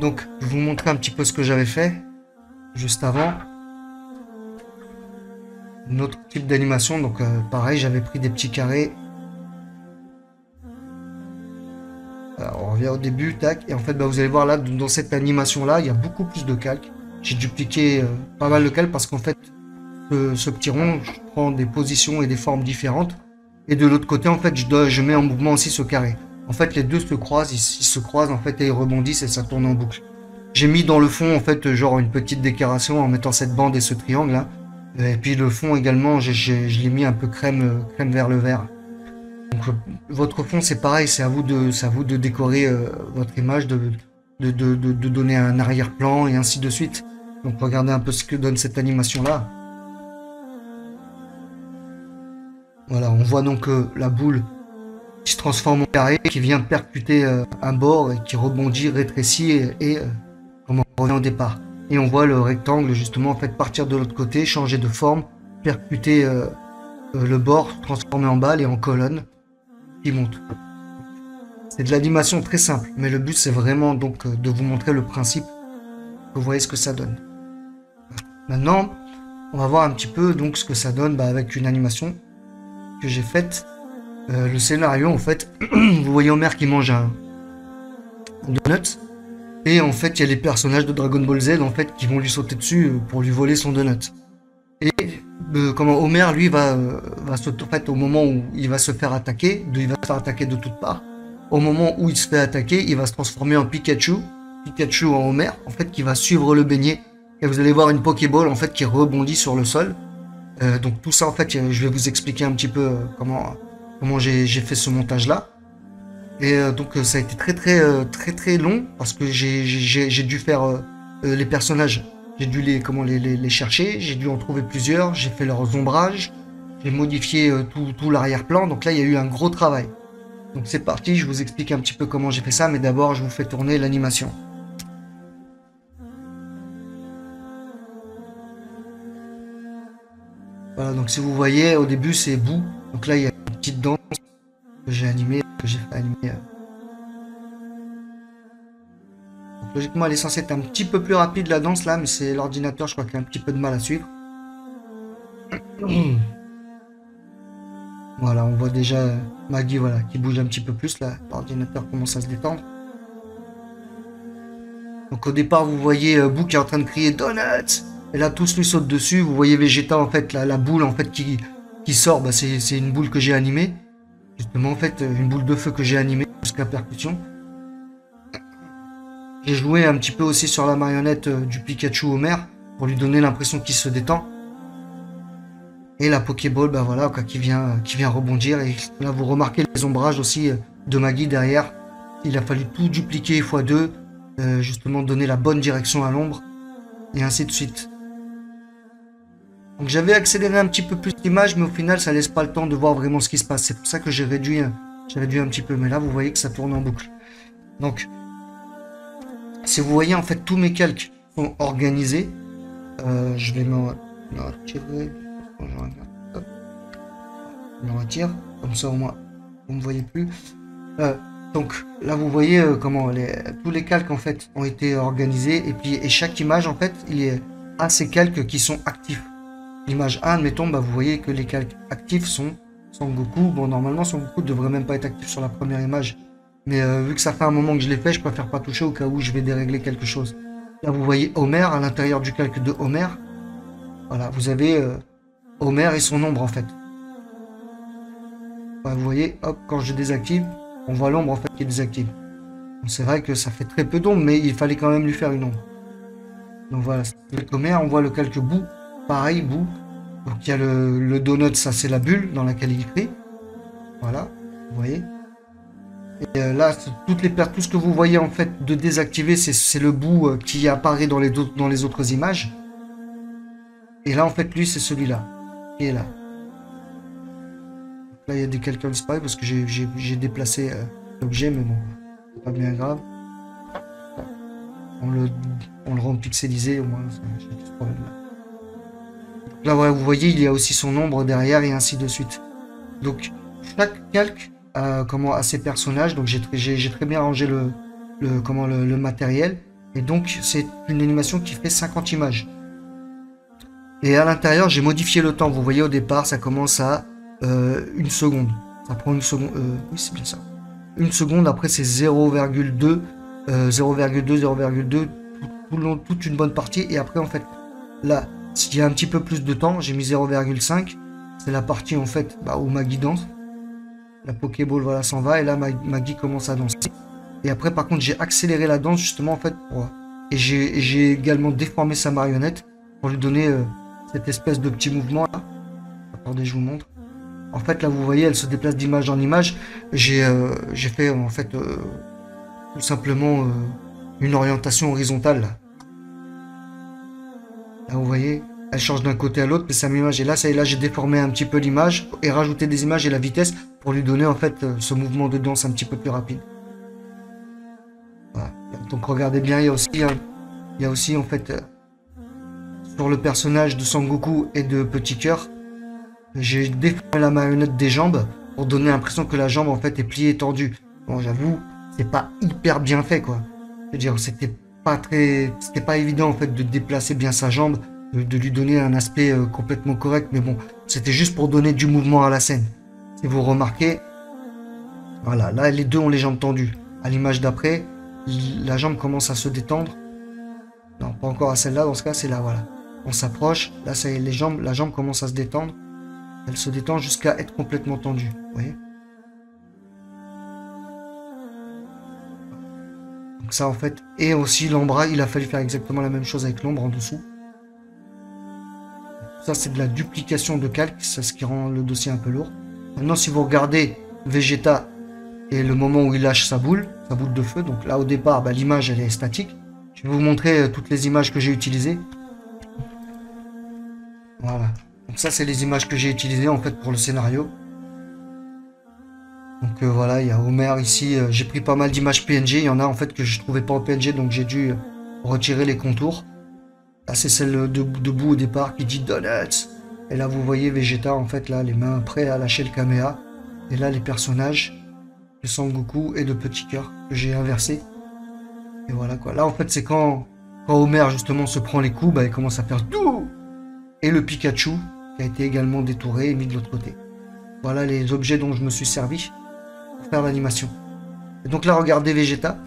Donc, je vais vous montrer un petit peu ce que j'avais fait juste avant. Un autre type d'animation, donc pareil, j'avais pris des petits carrés. Alors, on revient au début, tac, et en fait, bah, vous allez voir là, dans cette animation-là, il y a beaucoup plus de calque. J'ai dupliqué pas mal de calque parce qu'en fait, ce petit rond, je prends des positions et des formes différentes. Et de l'autre côté, en fait, je mets en mouvement aussi ce carré. En fait, les deux se croisent, ils se croisent en fait et ils rebondissent et ça tourne en boucle. J'ai mis dans le fond en fait genre une petite décoration en mettant cette bande et ce triangle là. Et puis le fond également, je l'ai mis un peu crème vers le vert. Donc votre fond c'est pareil, c'est à vous de décorer votre image, de donner un arrière-plan et ainsi de suite. Donc regardez un peu ce que donne cette animation là. Voilà, on voit donc la boule qui se transforme en carré, qui vient percuter un bord et qui rebondit, rétrécit et comme on revient au départ. Et on voit le rectangle justement en fait partir de l'autre côté, changer de forme, percuter le bord, transformer en balle et en colonne qui monte. C'est de l'animation très simple, mais le but c'est vraiment donc de vous montrer le principe, que vous voyez ce que ça donne. Maintenant, on va voir un petit peu donc ce que ça donne avec une animation que j'ai faite. Le scénario en fait, vous voyez Homer qui mange un donut. Et en fait, il y a les personnages de Dragon Ball Z en fait qui vont lui sauter dessus pour lui voler son donut. Et comment Homer lui va se en fait au moment où il va se faire attaquer, il va se faire attaquer de toutes parts. Au moment où il se fait attaquer, il va se transformer en Pikachu, Pikachu en Homer en fait qui va suivre le beignet et vous allez voir une Pokéball en fait qui rebondit sur le sol. Donc tout ça en fait, je vais vous expliquer un petit peu comment j'ai fait ce montage là. Et donc ça a été très long parce que j'ai dû faire les personnages. J'ai dû les chercher, j'ai dû en trouver plusieurs, j'ai fait leurs ombrages, j'ai modifié tout l'arrière-plan. Donc là, il y a eu un gros travail. Donc c'est parti, je vous explique un petit peu comment j'ai fait ça, mais d'abord, je vous fais tourner l'animation. Voilà, donc si vous voyez, au début, c'est Boo. Donc là, il y a une petite danse que j'ai animée, que j'ai fait animer. Logiquement, elle est censée être un petit peu plus rapide la danse là, mais c'est l'ordinateur, je crois qu'il a un petit peu de mal à suivre. Voilà, on voit déjà Maggie voilà, qui bouge un petit peu plus là. L'ordinateur commence à se détendre. Donc au départ, vous voyez Boo qui est en train de crier Donuts. Et là, tous lui sautent dessus. Vous voyez Vegeta en fait, la boule en fait qui sort, c'est une boule que j'ai animée. Justement en fait, une boule de feu que j'ai animée jusqu'à percussion. J'ai joué un petit peu aussi sur la marionnette du Pikachu Homer pour lui donner l'impression qu'il se détend. Et la Pokéball, voilà, qui vient rebondir. Et là, vous remarquez les ombrages aussi de Maggie derrière. Il a fallu tout dupliquer x2, justement donner la bonne direction à l'ombre, et ainsi de suite. Donc j'avais accéléré un petit peu plus l'image, mais au final, ça laisse pas le temps de voir vraiment ce qui se passe. C'est pour ça que j'ai réduit un petit peu. Mais là, vous voyez que ça tourne en boucle. Donc, si vous voyez, en fait, tous mes calques sont organisés. Je vais me retirer. Je me retire. Comme ça, au moins, vous ne me voyez plus. Donc, là, vous voyez comment tous les calques, en fait, ont été organisés. Et chaque image, en fait, il a ces calques qui sont actifs. L'image 1, admettons, vous voyez que les calques actifs sont Son Goku. Bon, normalement, Son Goku ne devrait même pas être actif sur la première image. Mais vu que ça fait un moment que je l'ai fait, je préfère pas toucher au cas où je vais dérégler quelque chose. Là, vous voyez Homer à l'intérieur du calque de Homer. Voilà, vous avez Homer et son ombre en fait. Vous voyez, hop, quand je désactive, on voit l'ombre en fait qui est désactive. C'est vrai que ça fait très peu d'ombre, mais il fallait quand même lui faire une ombre. Donc voilà, avec Homer, on voit le calque Boo. Pareil, Boo. Donc il y a le donut, ça c'est la bulle dans laquelle il crie. Voilà, vous voyez. Et là, tout ce que vous voyez en fait de désactivé, c'est le bout qui apparaît dans les autres images. Et là, en fait, lui, c'est celui-là qui est là. Là, il y a des calques disparus parce que j'ai déplacé l'objet, mais bon, c'est pas bien grave. On le rend pixelisé, au moins, j'ai tout ce problème-là. Là, voilà, vous voyez, il y a aussi son ombre derrière et ainsi de suite. Donc, chaque calque à ses personnages. Donc j'ai très bien rangé le matériel. Et donc, c'est une animation qui fait 50 images. Et à l'intérieur, j'ai modifié le temps. Vous voyez, au départ, ça commence à 1 seconde. Ça prend 1 seconde. Oui, c'est bien ça. 1 seconde, après, c'est 0,2, 0,2, 0,2, tout le long, toute une bonne partie. Et après, en fait, là, s'il y a un petit peu plus de temps, j'ai mis 0,5. C'est la partie, en fait, où Maggie danse. La Pokéball, voilà, s'en va. Et là, Maggie commence à danser. Et après, par contre, j'ai accéléré la danse, justement, en fait, et j'ai également déformé sa marionnette pour lui donner cette espèce de petit mouvement là. Attendez, je vous montre. En fait, là, vous voyez, elle se déplace d'image en image. J'ai fait, en fait, tout simplement une orientation horizontale. Là, vous voyez, elle change d'un côté à l'autre, mais c'est la même image. Et là, ça y est, là, j'ai déformé un petit peu l'image et rajouté des images et la vitesse pour lui donner, en fait, ce mouvement de danse un petit peu plus rapide. Voilà. Donc, regardez bien, il y a aussi, en fait, sur le personnage de Sangoku et de Petit Cœur, j'ai déformé la marionnette des jambes pour donner l'impression que la jambe, en fait, est pliée et tordue. Bon, j'avoue, c'est pas hyper bien fait, quoi. C'est-à-dire, c'était pas évident, en fait, de déplacer bien sa jambe, de lui donner un aspect complètement correct, mais bon, c'était juste pour donner du mouvement à la scène. Si vous remarquez, voilà, là, les deux ont les jambes tendues. À l'image d'après, la jambe commence à se détendre. Non, pas encore à celle-là, dans ce cas, c'est là, voilà. On s'approche, là, ça y est, la jambe commence à se détendre. Elle se détend jusqu'à être complètement tendue, vous voyez. Donc ça, en fait, et aussi l'ombre, il a fallu faire exactement la même chose avec l'ombre en dessous. Ça, c'est de la duplication de calque, c'est ce qui rend le dossier un peu lourd. Maintenant, si vous regardez Vegeta et le moment où il lâche sa boule de feu, donc là, au départ, l'image, elle est statique. Je vais vous montrer toutes les images que j'ai utilisées. Voilà. Donc ça, c'est les images que j'ai utilisées, en fait, pour le scénario. Donc voilà, il y a Homer ici. J'ai pris pas mal d'images PNG. Il y en a, en fait, que je trouvais pas en PNG, donc j'ai dû retirer les contours. Là, c'est celle debout au départ qui dit Donuts. Et là, vous voyez Vegeta, en fait, là, les mains prêtes à lâcher le Kamea. Et là, les personnages de Sangoku et de Petit Cœur que j'ai inversé. Et voilà, quoi. Là, en fait, c'est quand Homer, justement, se prend les coups, il commence à faire Dou. Et le Pikachu, qui a été également détouré et mis de l'autre côté. Voilà les objets dont je me suis servi pour faire l'animation. Et donc là, regardez Vegeta.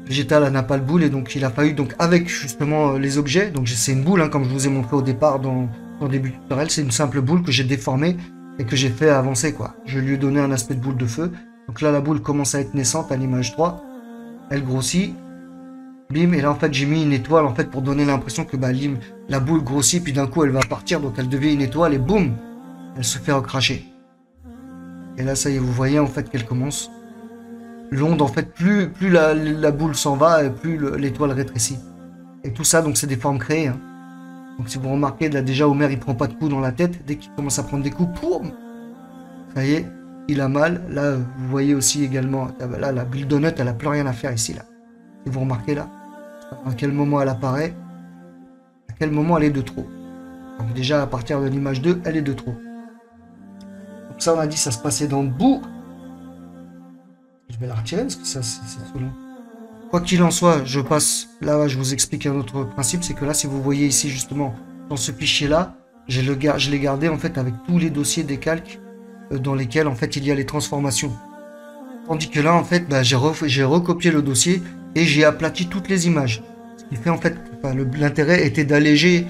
Vegeta, là, n'a pas le boule, et donc il a fallu, donc avec justement les objets, donc c'est une boule, comme je vous ai montré au départ dans le début du tutoriel, c'est une simple boule que j'ai déformée et que j'ai fait avancer, quoi. Je lui ai donné un aspect de boule de feu. Donc là, la boule commence à être naissante à l'image 3. Elle grossit. Bim, et là en fait j'ai mis une étoile en fait pour donner l'impression que la boule grossit, puis d'un coup elle va partir, donc elle devient une étoile et boum, elle se fait recracher. Et là ça y est, vous voyez en fait qu'elle commence. L'onde en fait, plus la boule s'en va, et plus l'étoile rétrécit. Et tout ça donc c'est des formes créées. Hein. Donc si vous remarquez, là déjà Homer il prend pas de coups dans la tête, dès qu'il commence à prendre des coups, boum, ça y est, il a mal. Là vous voyez aussi également, là la bulle donut elle a plus rien à faire ici là. Si vous remarquez là, à quel moment elle apparaît, à quel moment elle est de trop. Donc déjà à partir de l'image 2, elle est de trop. Donc ça on a dit ça se passait dans le bout. Je vais la retirer parce que ça c'est trop long. Quoi qu'il en soit, je passe, là je vous explique un autre principe, c'est que là si vous voyez ici justement, dans ce fichier là, je l'ai gardé en fait avec tous les dossiers des calques dans lesquels en fait il y a les transformations. Tandis que là en fait j'ai recopié le dossier et j'ai aplati toutes les images. Ce qui fait en fait, l'intérêt était d'alléger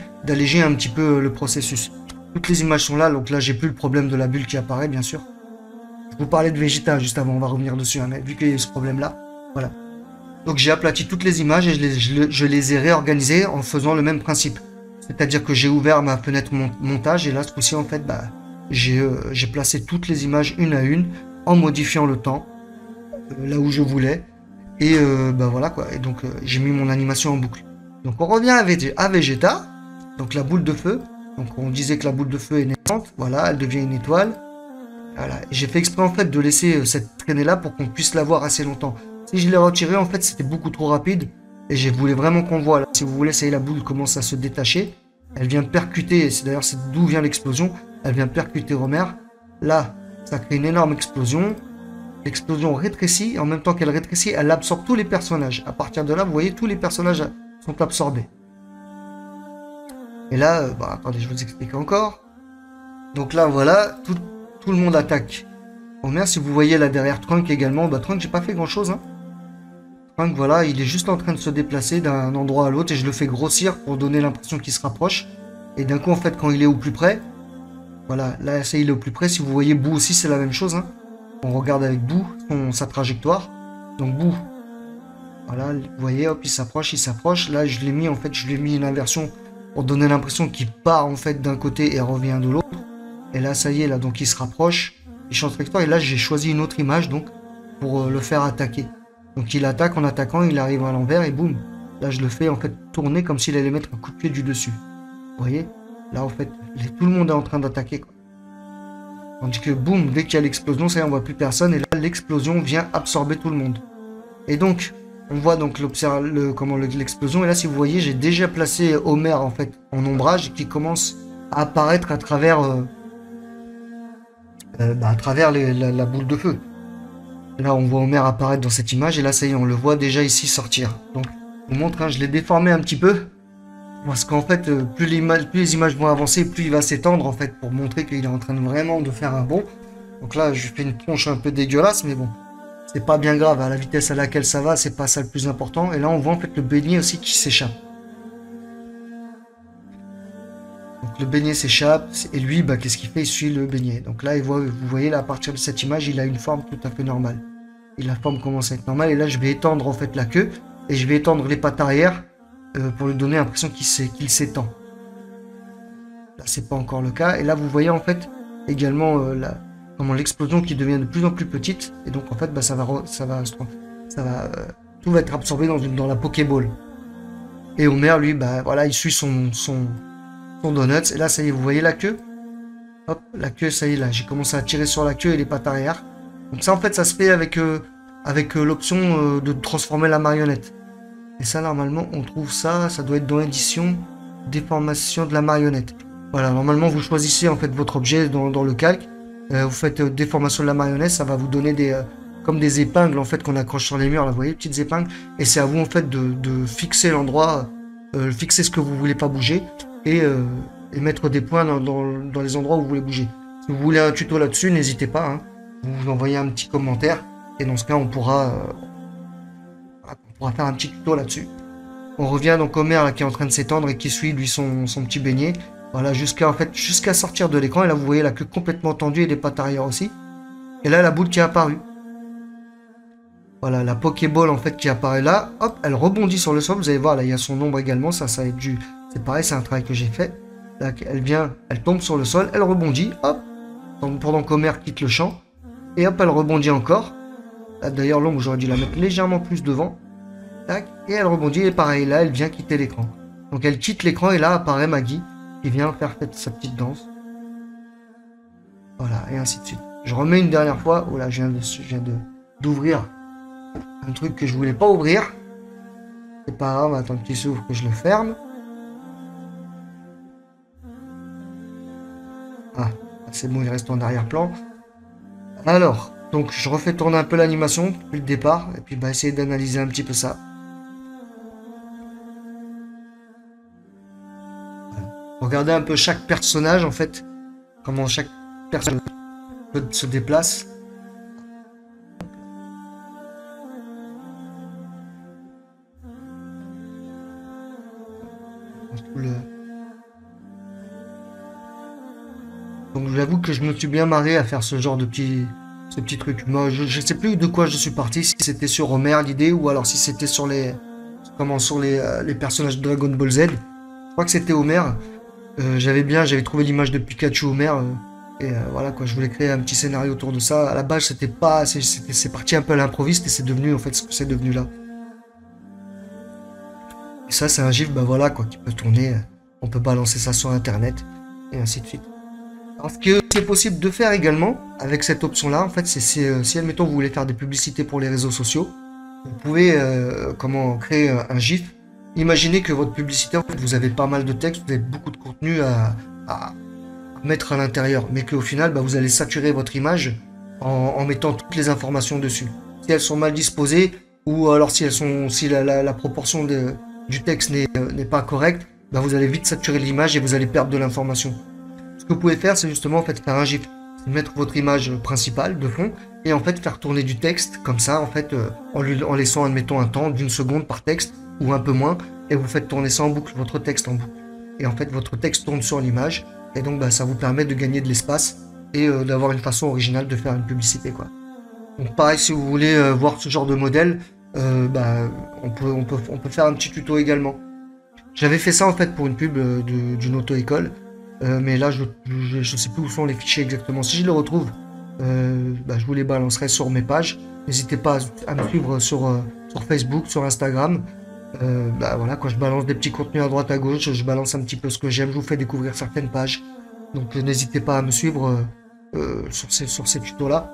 un petit peu le processus. Toutes les images sont là, donc là j'ai plus le problème de la bulle qui apparaît bien sûr. Je vous parlais de Vegeta juste avant, on va revenir dessus, hein, mais vu qu'il y a ce problème là, voilà. Donc j'ai aplati toutes les images et je les ai réorganisées en faisant le même principe. C'est-à-dire que j'ai ouvert ma fenêtre montage et là ce coup-ci en fait j'ai placé toutes les images une à une en modifiant le temps là où je voulais. Et voilà quoi. Et donc j'ai mis mon animation en boucle. Donc on revient à Vegeta. Donc la boule de feu. Donc on disait que la boule de feu est naissante. Voilà, elle devient une étoile. Voilà. J'ai fait exprès en fait de laisser cette traînée là pour qu'on puisse la voir assez longtemps. Si je l'ai retirée en fait c'était beaucoup trop rapide. Et je voulais vraiment qu'on voit là. Si vous voulez, ça y est, la boule commence à se détacher. Elle vient percuter. C'est d'ailleurs d'où vient l'explosion. Elle vient percuter Homer. Là, ça crée une énorme explosion. L'explosion rétrécit, et en même temps qu'elle rétrécit, elle absorbe tous les personnages. À partir de là, vous voyez, tous les personnages sont absorbés. Et là, attendez, je vous explique encore. Donc là, voilà, tout le monde attaque Homer. Si vous voyez là derrière Trunk également, Trunk, j'ai pas fait grand chose. Hein. Trunk, voilà, il est juste en train de se déplacer d'un endroit à l'autre et je le fais grossir pour donner l'impression qu'il se rapproche. Et d'un coup, en fait, quand il est au plus près, voilà, là, ça, il est au plus près. Si vous voyez Boo aussi, c'est la même chose. Hein. On regarde avec Boo sa trajectoire. Donc Boo, voilà, vous voyez, hop, il s'approche. Là, je l'ai mis, en fait, une inversion pour donner l'impression qu'il part, en fait, d'un côté et revient de l'autre. Et là, ça y est, là, donc il se rapproche, il change de trajectoire. Et là, j'ai choisi une autre image, donc, pour le faire attaquer. Donc, il attaque, en attaquant, il arrive à l'envers et boum. Là, je le fais, en fait, tourner comme s'il allait mettre un coup de pied du dessus. Vous voyez? Là, en fait, tout le monde est en train d'attaquer, quoi. Tandis que, boum, dès qu'il y a l'explosion, ça y est, on voit plus personne. Et là, l'explosion vient absorber tout le monde. Et donc, on voit donc l'explosion. Et là, si vous voyez, j'ai déjà placé Homer, en fait, en ombrage, qui commence à apparaître à travers, la boule de feu. Là, on voit Homer apparaître dans cette image. Et là, ça y est, on le voit déjà ici sortir. Donc, je vous montre, hein, je l'ai déformé un petit peu. Parce qu'en fait, plus les images vont avancer, plus il va s'étendre, en fait, pour montrer qu'il est en train vraiment de faire un bond. Donc là, je fais une tronche un peu dégueulasse, mais bon, c'est pas bien grave. À la vitesse à laquelle ça va, c'est pas ça le plus important. Et là, on voit en fait le beignet aussi qui s'échappe. Donc le beignet s'échappe, et lui, qu'est-ce qu'il fait? Il suit le beignet. Donc là, vous voyez, là, à partir de cette image, il a une forme tout à fait normale. Et la forme commence à être normale. Et là, je vais étendre en fait la queue, et je vais étendre les pattes arrière. Pour lui donner l'impression qu'il s'étend. Là, c'est pas encore le cas. Et là, vous voyez en fait également l'explosion qui devient de plus en plus petite. Et donc, en fait, tout va être absorbé dans la Pokéball. Et Homer, lui, voilà, il suit son Donuts. Et là, ça y est, vous voyez la queue? Hop, la queue, ça y est, là, j'ai commencé à tirer sur la queue et les pattes arrière. Donc ça, en fait, ça se fait avec l'option de transformer la marionnette. Et ça, normalement, on trouve ça doit être dans l'édition déformation de la marionnette. Voilà, normalement, vous choisissez en fait votre objet dans le calque. Vous faites déformation de la marionnette, ça va vous donner comme des épingles en fait qu'on accroche sur les murs, là, vous voyez, petites épingles. Et c'est à vous en fait de fixer l'endroit, fixer ce que vous voulez pas bouger et mettre des points dans les endroits où vous voulez bouger. Si vous voulez un tuto là-dessus, n'hésitez pas. Hein, vous envoyez un petit commentaire et dans ce cas, on pourra faire un petit tuto là-dessus. On revient donc Homer là, qui est en train de s'étendre et qui suit lui son petit beignet. Voilà, jusqu'à sortir de l'écran. Et là, vous voyez la queue complètement tendue et les pattes arrière aussi. Et là, la boule qui est apparue. Voilà, la Pokéball en fait qui apparaît là. Hop, elle rebondit sur le sol. Vous allez voir, là, il y a son ombre également. Ça va être du... C'est pareil, c'est un travail que j'ai fait. Là, elle tombe sur le sol. Elle rebondit. Hop, pendant qu'Homer quitte le champ. Et hop, elle rebondit encore. D'ailleurs, l'ombre, j'aurais dû la mettre légèrement plus devant. Tac, et elle rebondit, et pareil, là, elle vient quitter l'écran. Donc elle quitte l'écran, et là apparaît Maggie, qui vient faire sa petite danse. Voilà, et ainsi de suite. Je remets une dernière fois. Oh là, je viens d'ouvrir un truc que je voulais pas ouvrir. C'est pas grave, attends qu'il s'ouvre, que je le ferme. Ah, c'est bon, il reste en arrière-plan. Alors, donc je refais tourner un peu l'animation depuis le départ, et puis essayer d'analyser un petit peu ça. Regardez un peu chaque personnage, en fait, comment chaque personne se déplace. Donc j'avoue que je me suis bien marré à faire ce genre de petit truc. Moi, je sais plus de quoi je suis parti, si c'était sur Homer l'idée, ou alors si c'était sur les personnages de Dragon Ball Z. Je crois que c'était Homer. J'avais trouvé l'image de Pikachu Homer et voilà quoi, je voulais créer un petit scénario autour de ça. À la base, c'est parti un peu à l'improviste et c'est devenu en fait ce que c'est devenu là. Et ça, c'est un gif, voilà quoi, qui peut tourner. On peut balancer ça sur internet et ainsi de suite. Alors, ce que c'est possible de faire également avec cette option là, en fait, c'est si admettons vous voulez faire des publicités pour les réseaux sociaux, vous pouvez créer un gif. Imaginez que votre publicité, en fait, vous avez pas mal de texte, vous avez beaucoup de contenu à mettre à l'intérieur, mais qu'au final, vous allez saturer votre image en mettant toutes les informations dessus. Si elles sont mal disposées, ou alors si la proportion du texte n'est pas correct, bah, vous allez vite saturer l'image et vous allez perdre de l'information. Ce que vous pouvez faire, c'est justement en fait faire un GIF, mettre votre image principale de fond et en fait faire tourner du texte comme ça en fait en laissant admettons un temps d'une seconde par texte ou un peu moins et vous faites tourner ça en boucle, votre texte en boucle. Et en fait votre texte tourne sur l'image et donc bah, ça vous permet de gagner de l'espace et d'avoir une façon originale de faire une publicité quoi. Donc pareil si vous voulez voir ce genre de modèle, bah, on peut faire un petit tuto également. J'avais fait ça en fait pour une pub d'une auto-école, mais là je sais plus où sont les fichiers exactement. Si je les retrouve, bah, je vous les balancerai sur mes pages. N'hésitez pas à me suivre sur Facebook, sur Instagram. Bah, voilà, quand je balance des petits contenus à droite à gauche, je balance un petit peu ce que j'aime, je vous fais découvrir certaines pages. Donc n'hésitez pas à me suivre sur ces tutos-là.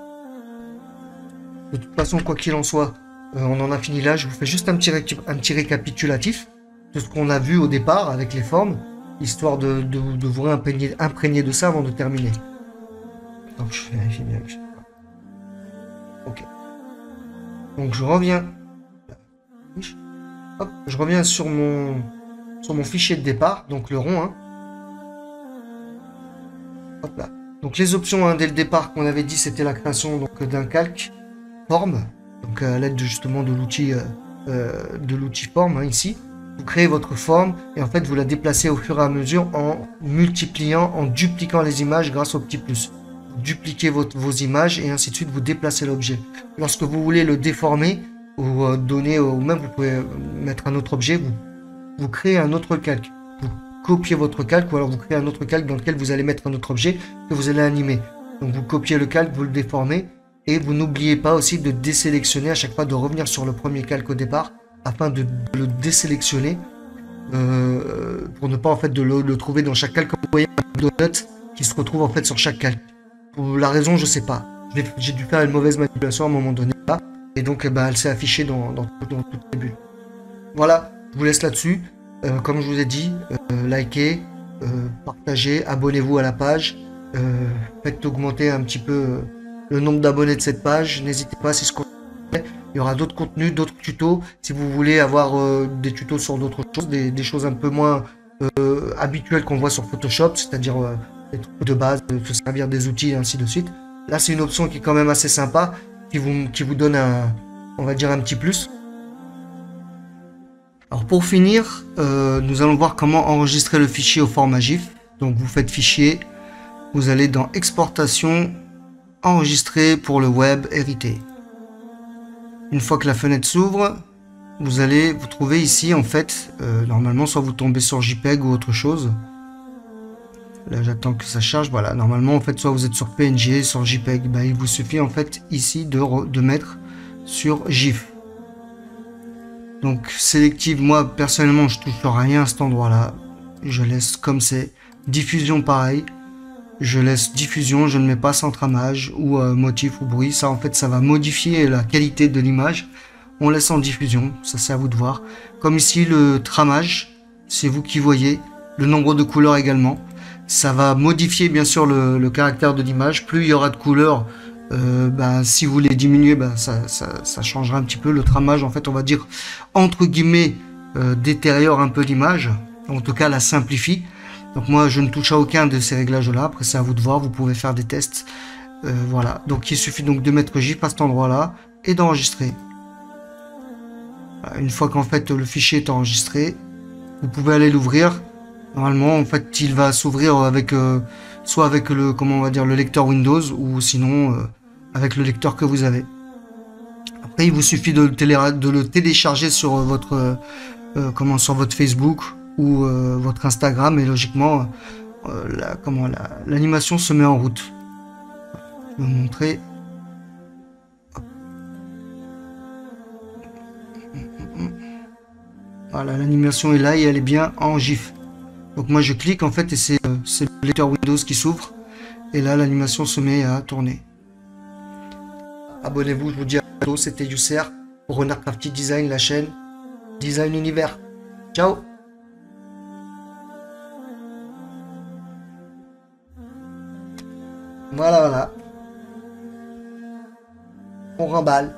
De toute façon, quoi qu'il en soit, on en a fini là. Je vous fais juste un petit récapitulatif de ce qu'on a vu au départ avec les formes, histoire de vous imprégner de ça avant de terminer. Donc je vérifie bien. Ok. Donc je reviens. Hop, je reviens sur mon fichier de départ, donc le rond. Hein. Hop là. Donc les options hein, dès le départ qu'on avait dit, c'était la création d'un calque forme, donc à l'aide justement de l'outil forme hein, ici. Vous créez votre forme et en fait vous la déplacez au fur et à mesure en multipliant, en dupliquant les images grâce au petit plus. Vous dupliquez vos images et ainsi de suite, vous déplacez l'objet. Lorsque vous voulez le déformer ou donner, ou même vous pouvez mettre un autre objet, vous créez un autre calque. Vous copiez votre calque ou alors vous créez un autre calque dans lequel vous allez mettre un autre objet que vous allez animer. Donc vous copiez le calque, vous le déformez et vous n'oubliez pas aussi de désélectionner à chaque fois, de revenir sur le premier calque au départ afin de le désélectionner pour ne pas en fait de le trouver dans chaque calque. Vous voyez un donut qui se retrouve en fait sur chaque calque. Pour la raison, je sais pas. J'ai dû faire une mauvaise manipulation à un moment donné là, et donc bah, elle s'est affichée dans toutes les bulles. Voilà, je vous laisse là-dessus. Comme je vous ai dit, likez, partagez, abonnez-vous à la page, faites augmenter un petit peu le nombre d'abonnés de cette page. N'hésitez pas, c'est ce qu'on fait. Il y aura d'autres contenus, d'autres tutos. Si vous voulez avoir des tutos sur d'autres choses, des choses un peu moins habituelles qu'on voit sur Photoshop, c'est-à-dire des trucs de base, se servir des outils et ainsi de suite. Là, c'est une option qui est quand même assez sympa, qui vous donne on va dire un petit plus. Alors pour finir, nous allons voir comment enregistrer le fichier au format GIF. Donc vous faites fichier, vous allez dans exportation, enregistrer pour le web, hériter. Une fois que la fenêtre s'ouvre, vous allez vous trouver ici en fait, normalement soit vous tombez sur JPEG ou autre chose. Là j'attends que ça charge, voilà, normalement en fait soit vous êtes sur PNG, sur JPEG, bah, il vous suffit en fait ici de mettre sur GIF. Donc sélective, moi personnellement je touche rien à cet endroit là, je laisse comme c'est. Diffusion pareil, je laisse diffusion, je ne mets pas sans tramage ou motif ou bruit, ça en fait ça va modifier la qualité de l'image. On laisse en diffusion, ça c'est à vous de voir. Comme ici le tramage, c'est vous qui voyez, le nombre de couleurs également. Ça va modifier bien sûr le caractère de l'image, plus il y aura de couleurs. Bah, si vous les diminuez, bah, ça changera un petit peu. Le tramage, en fait, on va dire, entre guillemets, détériore un peu l'image. En tout cas, la simplifie. Donc moi, je ne touche à aucun de ces réglages-là. Après, c'est à vous de voir. Vous pouvez faire des tests. Voilà. Donc, il suffit donc de mettre GIF à cet endroit-là et d'enregistrer. Une fois qu'en fait, le fichier est enregistré, vous pouvez aller l'ouvrir. Normalement, en fait, il va s'ouvrir avec soit avec le, comment on va dire, le lecteur Windows ou sinon avec le lecteur que vous avez. Après, il vous suffit de le télécharger sur votre sur votre Facebook ou votre Instagram et logiquement l'animation se met en route. Je vais vous montrer. Voilà, l'animation est là et elle est bien en GIF. Donc moi je clique en fait et c'est le lecteur Windows qui s'ouvre et là l'animation se met à tourner. Abonnez-vous, je vous dis à bientôt, c'était Yousser pour Renard Crafty Design, la chaîne Design Univers. Ciao. Voilà. On remballe.